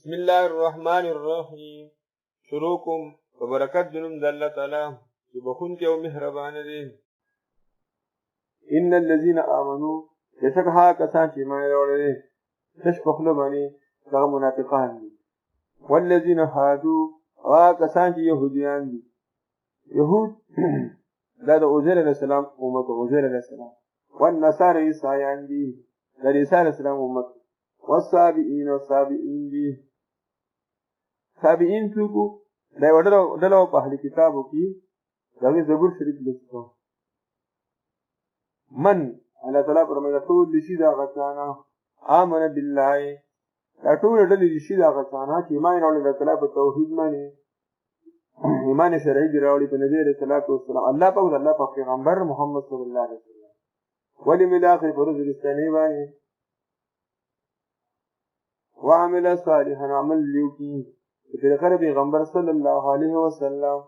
بسم الله الرحمن الرحيم. شروكم وبركات جنوم الله تعالى يبخون كيو مهربان دي. إن الذين آمنوا يشكها كسانشي ما يروري تشبخ لبني لغا منافقان دي. والذين هادوا وكسانشي يهوديان دي. يهود لا ده عزير عليه السلام أمته عزير عليه السلام. والنصارى عيسى دي لا عيسى عليه السلام أمته. والسابئين والسابئين دي سابئين تلقوا لا ودلوا بأهل كتابه كي لغي زبور شريف لسكو من على طلاب رمضان طول لشيدا غتانا آمن بالله لا طول دل لشيدا غتانا كي ما ينعول لطلاب التوحيد ماني إيمان شرعي دراولي بنزير الصلاة والسلام الله بقول الله بقى غنبر محمد صلى الله عليه وسلم ولم الآخر فرز الإسلامي باني وعمل صالحا عمل ليوكي في بيغمبر صلى الله عليه وسلم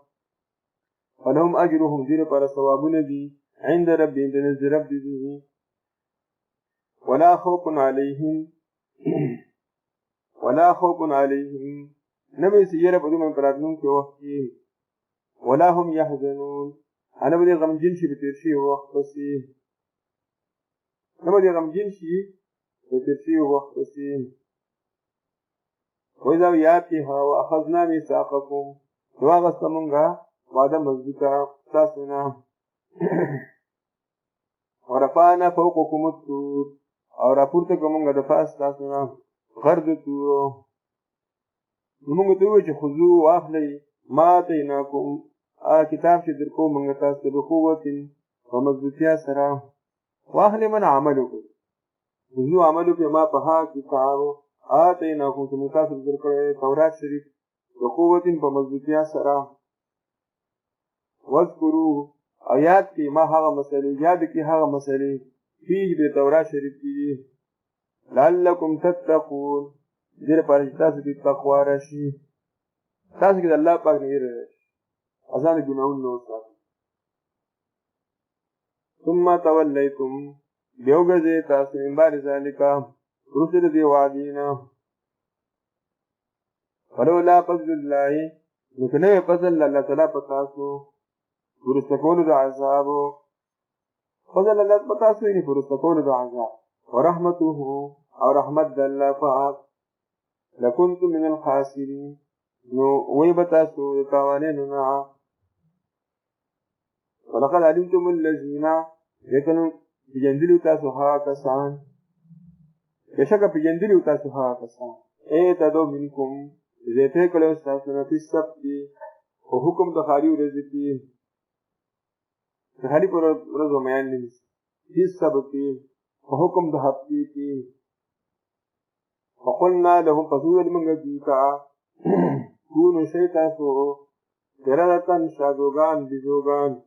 ولهم أجرهم زير پر ثواب نبي عند ربهم بنزل رب به ولا خوف عليهم نبي سيرا بدو من برادنون في وقتهم ولا هم يحزنون أنا بدي غم جنشي بترشيه وقتسيه نبي غم جنشي بترشيه وقتسيه وإذا ياتيها وأخذنا ميثاقكم وأغسطمنها وعد مزبوطا تاسنا ورفعنا فوقكم الطور أو رفورتكم من دفاس تاسنا غرد الطور نمونغ توجه خذوا وأخلي ما آتيناكم كتاب شدركم من تاس بقوة ومزبوطيا سرا وأخلي من عملكم خذوا عملكم ما بها كتابه آتيناكم سمكاس الذكر توراة شريف وقوة بمزبوطيا سرا واذكروا آيات کی ما هغه مسئلے یاد کی هغه مسئلے فيه بتوراة شريف کی لعلكم تتقون دیر پر تاسو کی تقوا راشي تاسو کی الله پاک نه راشي ازان ګناون نو تاسو ثم توليتم بيوغزي تاسو من بعد ذلك رسل دی وادینا ولولا فضل الله نکنه فضل الله تعالی پتاسو ورستکول د عذاب فضل الله پتاسو یې ورستکول د عذاب ورحمته او رحمت الله پاک لکنتم من الخاسرین نو وی بتاسو تاوانین نه ولقد علمتم الذين يكنوا يجندلوا تاسو ها کسان يشك في جندري وتاسوها كسان تدو منكم زيته كلو استاسنا في السبت وحكم دخاري ورزقي دخاري پر رزو ميان نمس في السبت وحكم دهبتي في وقلنا لهم فسوه لمن جيكا كونوا شيطاسو قردة شادوغان بزوغان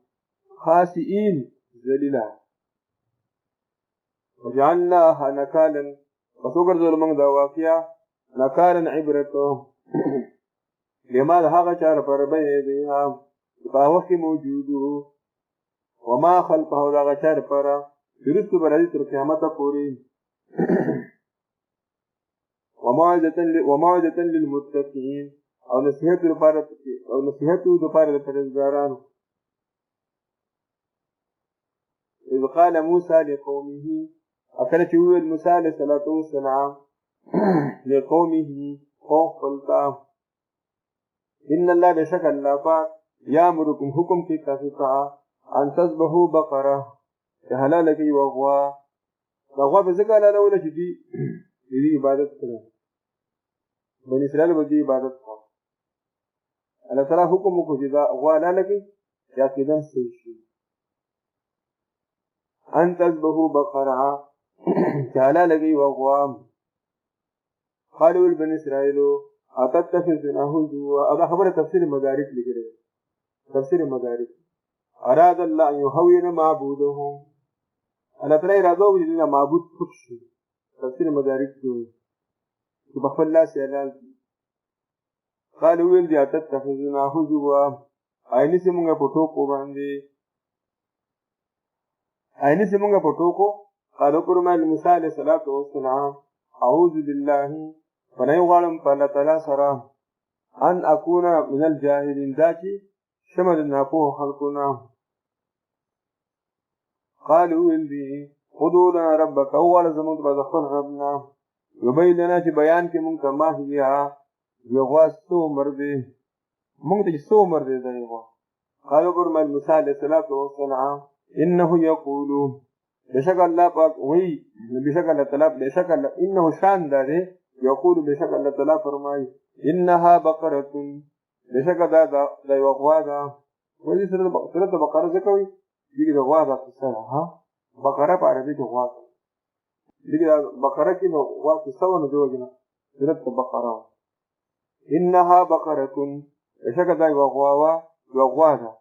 خاسئين ذليلا وجعلناها نكالا وسوگر ظلمنگ دا واقعا نکارن عبرتو لما دا حقا چار پر بیدیها فاوقی موجودو وما خلقه دا چار پر درستو برازی تر قیامت پوری وموعدتا للمتقین او نصیحتو دا پار پرزگارانو إذ قال موسى لقومه أكلت يوجد موسى عليه الصلاة والسلام لقومه خوف فلتا إن الله بشك الله فاك يأمركم حكم في كافتا أن تذبحوا بقرة كهلالك وغوا بذكا لا لولا شدي دي عبادت كره بني إسرائيل بدي عبادت كره الله تعالى حكم كذا غوا لا لك يا كذا سيشي أن تذبحوا بقرة كهلا لقي وغوام قالوا البني إسرائيل أتتخذنا هزوا هذا خبر تفسير مدارك لكره تفسير مدارك أراد الله أن يهون معبودهم ألا ترى إرادوا بجدنا معبود كبش تفسير مدارك تبخل الله سيالال قالوا ولدي أتتخذنا هزوا أين سمونا بطوكو باندي أين سمونا بطوكو قالوا كرما لموسى عليه الصلاة والسلام أعوذ بالله فنه غواړم په الله تعالی سره ان اكون من الجاهلين دا چې شمل ناپوه خلقنا. قالوا اندي خذوا لنا ربك اول زمون بعد خپل ربنا يبين لنا چې بیان کې مونږ ته ما هي یو سو مرده مونږ ته سو مرده دی. قالوا برمى موسى عليه الصلاه والسلام انه يقول بشك الله پاک وی بشك الله تعالی بشك الله انه شان ده يقول بشك الله تعالی فرمای انها بقره بشك دا یو غوا ده. ولې سره بقره څه کوي؟ دغه د غوا د قصه ها بقره په عربي کې غوا ده. دغه بقره کې نو غوا کې څو نه جوړه سره بقره. انها بقره بشك دا یو غوا ده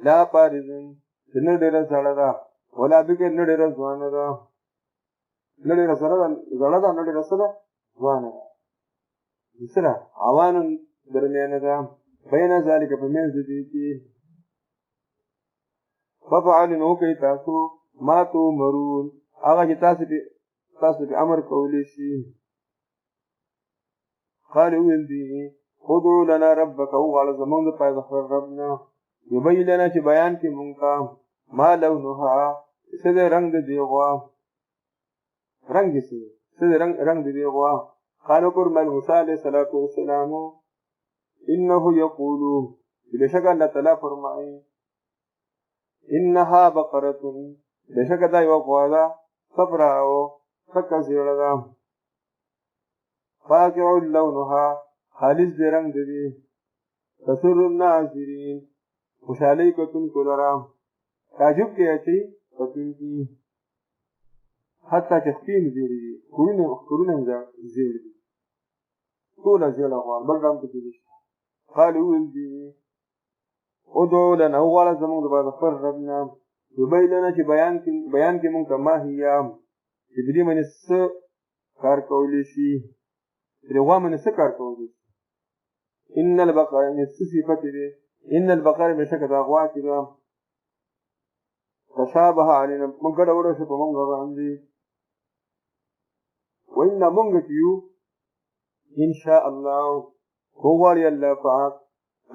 لا پارزن نه ډېره زړه ده ولا بکر نه ډېره ځوانه ده نه ډېره زړه ده نه ډېره ځوانه ده سره اوان درمیانه ده بین ذلك په منځ دې کې ففعلوا نو کوي تاسو ما تو مرون هغه چې تاسو په امر کولی شي. قالوا اندي خذوا لنا ربك وغال زمون د پای ظهر ربنا يبين لنا چې بیان کې مونږه ما لونها څه رنگ دی غوا رنگ څه رنگ دی غوا. قالوا قرم موسى عليه الصلاه والسلام انه يقول بشك الله تعالی فرمائے انها بقره بشك دا یو غوا ده صفراء فكزيړه ده فاقع لونها خالص دی رنگ دی تسر الناظرین خوشحالی کتن کو لرا تعجب کې اچي کتن کی حتی چخپین زیری دی کورونه زیری دی کولا زیلا غوار بل رام پکی دشتا. قالو اندی ادعو لنا اغوالا زمان دبا دفر ربنا یبای لنا چی بیان کی مونگتا ما هیام چی دری منی س کار کولی شی دری غوا منی س کار کولی شی. ان البقر من صفت دي ان البقر بشك داغوا كده تشابه علينا من قد ورث بمن غاندي وان منغتيو ان شاء الله هو الله پاک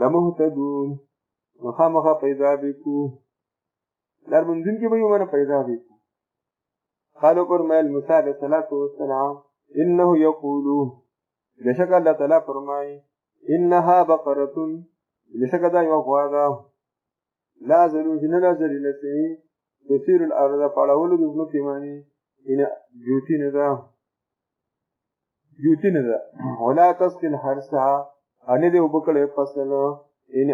لمهتدون مخامخ پیدا بكو لار من دین کې به یو باندې پیدا بكو. قالوا قرمل موسی عليه الصلاه والسلام انه يقول بشك الله تعالی فرمای انها بقره لشك دا یو غوا ده لا ذلول لا ذللتي تسير الارض فاولو د ځمکې معنی ان جوتی نه ده ولا تسقي الحرث ان دې وبکړې فصل ان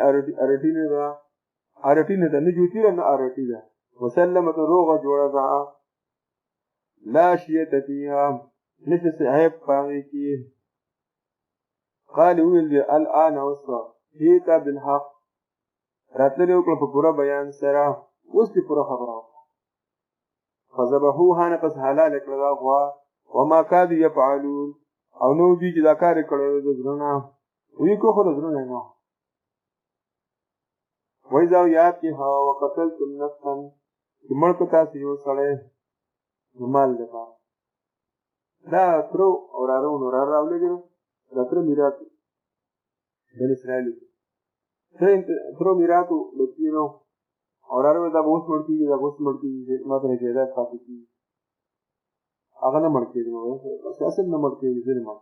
ارټی نه ده نه جوتی نه ارټی ده مسلمه روغه جوړه ده لا شيء فيها نفس عيب باغي کی. قالوا الان وصل جيتا بالحق راتلو کو په پورا بیان سره اوس په پورا خبره فذبحوها نقص حلال کړه غوا وما كادوا يفعلون او نو دي چې دا کار کړو د زړه وی کو خو د زړه نه وای ځاو یاد کی ها وقتلتم نفسا ملک تاسو یو سره مال ده دا ترو اورارو راولګو دا تر میراث بل اسرائیل ترو میراثو لکینو اورارو دا بوس مرتی ماته جیدات پاتې کی هغه نه مرکې نو اساس نه مرکې زیر ما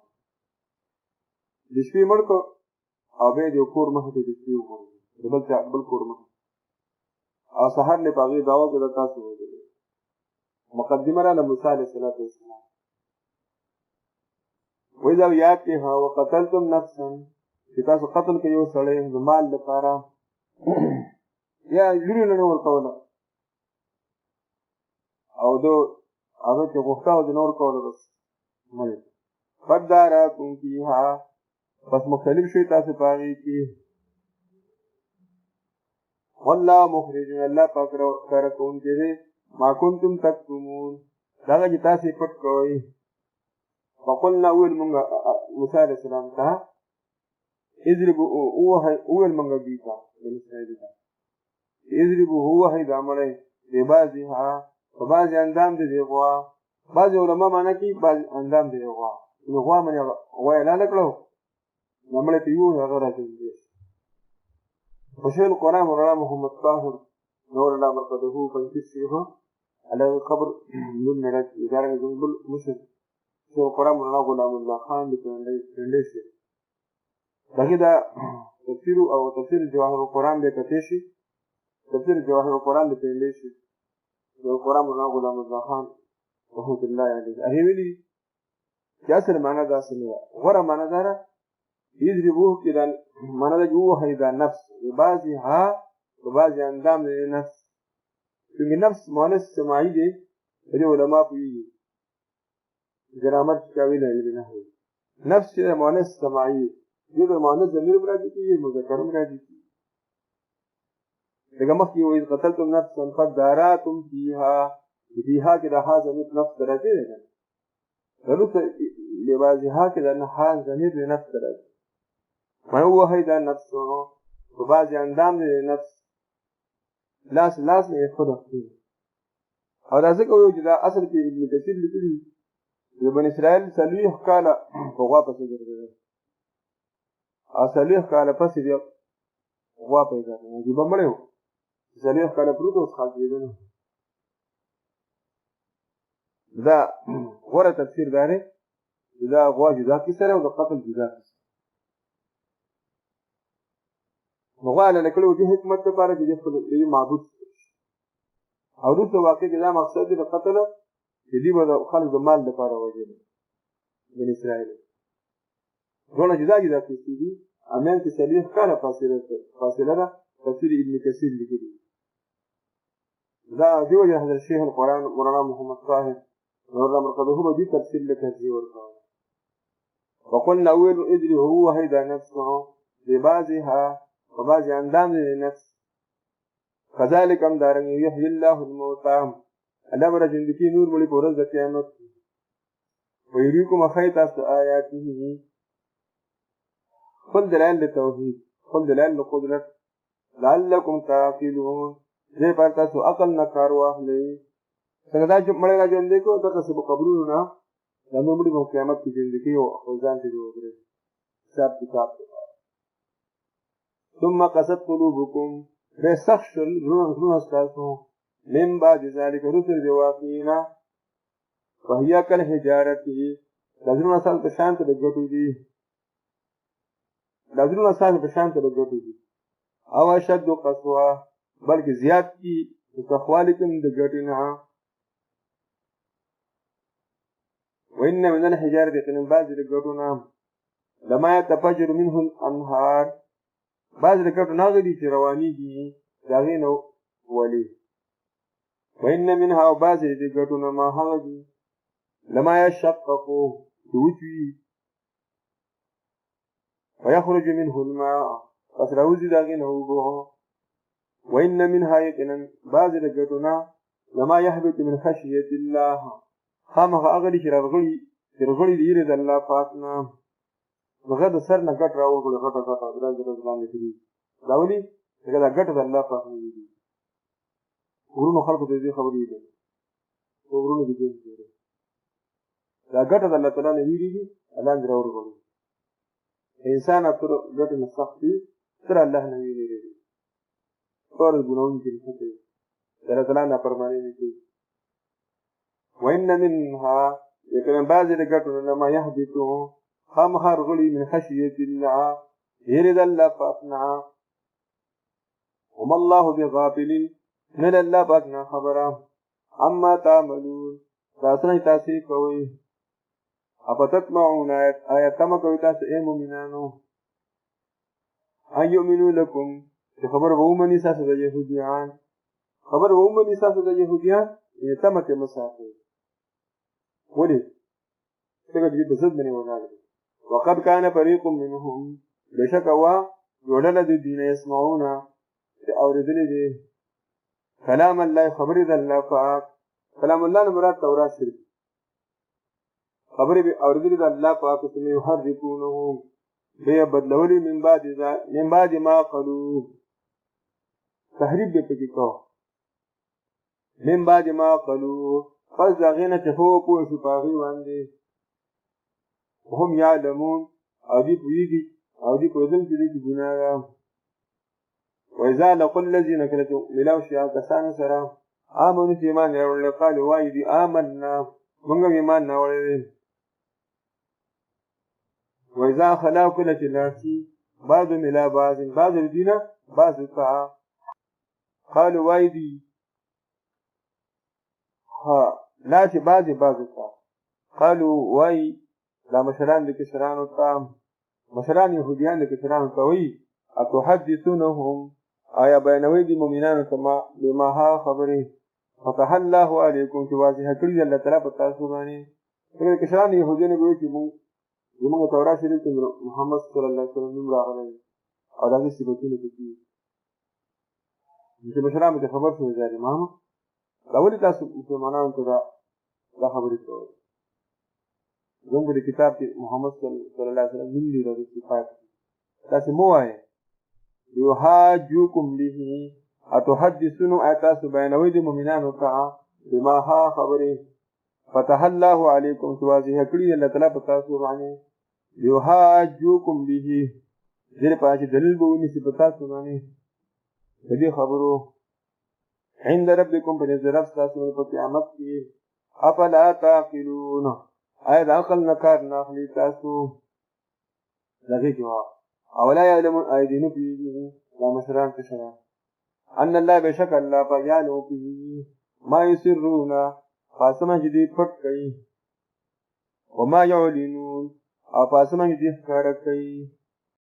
د شپې مرکو او به د کور مخ ته د شپې وګورم بل کور مخ او سحر نه پاغي داوا کې تاسو وګورئ مقدمه را موسی علیہ الصلوۃ والسلام وإذا یاتها وقتلتم نفسا تاسو قتل کوي یو سړی د مال لپاره یا جوړ نه ورکوله او دو هغه چې غوښتاو د نور کوله بس مله فداراتم فيها بس مختلف شي تاسو پاږي کی والله مخرج الله پاک کار کوم چې ما كنتم تكتمون دا چې تاسو پټ کوئ. فقلنا اول من موسی علیہ السلام ته اضربوا اول من بيتا بني اسرائيل اضربوا هو هي دامره ببازها فباز اندام دي غوا بعض علماء معنا کې بعض اندام دی غوا نو غوا باندې غوا اعلان کړو نمړې پیو هغه راځي وشيخ القرآن مولانا محمد طاهر نور الله مرقده فانكسره على قبر من مرات إدارة جنبل مشهد شيخ القرآن مولانا غلام الله خان بتنديشي بكده تفسير أو تفسير جواهر القرآن بكتيشي تفسير جواهر القرآن بتنديشي شيخ القرآن مولانا غلام الله خان رحمة الله عليه أهيولي كأسر معنى ذا سنوى غرى معنى ذا يضربوه كده معنى ذا جوه هيدا نفس وبعضها وبعض اندام لنفس क्योंकि नफ्स मौनस समाई दे मेरे उलमा भी ग्रामर का भी नहीं लेना है नफ्स से मौनस समाई ये तो मौनस ज़मीर बना दी थी ये मुज़क्कर बना दी थी लेकिन मख्ती वो इस क़तल तुम नफ्स फदारा तुम फीहा के रहा ज़मीर नफ्स कराते हैं गलत लिबाज़हा के रहा ज़मीर नफ्स कराते मैं वो है दा नफ्स وبعض اندام لنفس لاس نه خود خپل او دا ځکه یو چې دا اصل کې ابن کثیر لیکلي د بنی اسرائیل صلیح کاله په غوا پسې ګرځېدل او صلیح کاله پسې بیا غوا پیدا کړه چې بمړې و صلیح کاله پروت اوس خاص کېدل دا غوره تفسیر دی دا غوا جدا کی سره او د قتل جدا مغواله لکلو دي حکمت لپاره چې خپل دې معبود او دوی واقع کې دا مقصد دی د قتل چې دی به خلک د مال لپاره وجل بن اسرائیل ټول جدا جدا کیږي دي امین کې صلیح کاله فاصله ده تفسیر ابن کثیر لیکلی دا دی وجه حضرت شیخ القرآن مولانا محمد طاهر نور الله مرقده به دې تفسیر لکه ورکړ وقلنا اول ادري هو هيدا نفسه ببعضها وبعض اندام للنفس كذلك هم دارن يحيي الله الموتى الله برجن دي نور ملي پورز د قیامت ويريكم خيطات آياته خل دلائل التوحيد خل دلائل القدرت لعلكم تعقلون دې پرتا سو عقل نه کار واخلي څنګه دا چې مړ راځي اندې کو دا څه په قبرونو نه د نور ملي په قیامت کې ژوندۍ او ځان ته وګورئ حساب کتاب ثم قست قلوبكم رسخش الروح استاسو من بعد ذلك رسل جواقينا وهي كالحجارة لازلون اسال بشانت لگتو دي لازلون اسال بشانت لگتو دي او اشد قسوة بلکہ زیاد کی تخوالكم دگتنا وإن من الحجارة من بعد لگتنا لما يتفجر منه الأنهار بعض لکټو ناغدي چې رواني دي داغې نو ولي وإن منها بعض لکټو ما هغدي لما يشققوا دوجوي ويخرج منه الماء پس راوزي داغې نو وګو وإن منها يقنا بعض لکټو لما يهبط من خشية الله خامخ اغدي چې رغړي دي د الله پاکنا وغد سر نه ګټ راوړل غټه درځ باندې کړی راولي دا ګټ د الله په خوا دی ورونو خلکو ته دې خبرې دي ورونو دې دې دا ګټ د الله تعالی نه ویریږي الله دې راوړل انسان پر ګټ نه سختي تر الله نه ویریږي پر ګناون کې څه در تعالی نه پرمانه دي وإن منها يكن بعض الګټ لما يهبطو خامخ رغلي من خشية الله يرد الله فأقنع وما الله بغافل من الله باقنا خبرا عما تعملون تاسنا تاسي کوي اپتطمعون آیت تم کوي تاسو اے مومنانو ايؤمنوا لكم خبر وومني ساسو د يهوديان خبر وومني ساسو د يهوديان تم کې مسافر ولي څنګه دې په ضد باندې ولاړ وقد كان فريق منهم بشكوا يولد الدين يسمعون اوردل دي كلام الله خبر الله پاک كلام الله مراد تورات شریف خبر به اوردل الله پاک څخه يحرفونه به بدلولي من بعد ما قالوا تحریف به پکې کو من بعد ما قالوا پس د هغې نه چې ښه وپوه شو په هغې باندې هم یعلمون او دوی پوهېږي او دوی پوهېدل چې دوی کې ګناه ده وإذا لقوا الذين کله چې ملاو شي هغه کسانو سره آمنو چې ایمان یې راوړلی قالو وایي دوی آمنا موږ هم ایمان راوړی دی وإذا خلا کله چې لاړ شي بعضهم إلى بعض بعض د دوی نه بعضو ته قالو وایي دوی لا چې بعضو ته قالو وایي دا مشران د کشرانو ته مشران یهودیان د کشرانو ته وایي اتحدثونهم آیا بیانوي دي مؤمنانو ته بما ها خبرې فتح الله علیکم چې واضحه کړي الله تعالی په تاسو باندې څنګه کشران یهودیان وایي چې موږ تورات شریف کې محمد صلی الله علیه وسلم راغلی او دغه صفاتونه دي چې مشران ته خبر شوی دی ما دا ولې تاسو مسلمانانو ته دا خبرې کوئ زموږ د کتاب کې محمد صلی الله علیه وسلم ویلي دي صفات تاسو مو وایي یحاجوکم به اتحدثون تاسو بیانوي د مؤمنانو ته بما ها خبرې فتح الله علیکم چې واضحه کړي الله تعالی په تاسو باندې یحاجوکم به دې په چې دلیل به ونیسي په تاسو باندې د دې خبرو عند ربکم په نظر رب تاسو په قیامت کې افلا تعقلون آیا د عقل نه کار نه اخلي تاسو دغې جواب اولا یعلمون آیدینو پیږي دا مشران کشران ان الله بشک الله بیانو پیږي ما یسرون فاسمه چې دې پټ کوي وما یعلنون او فاسمه چې دې ښکاره کوي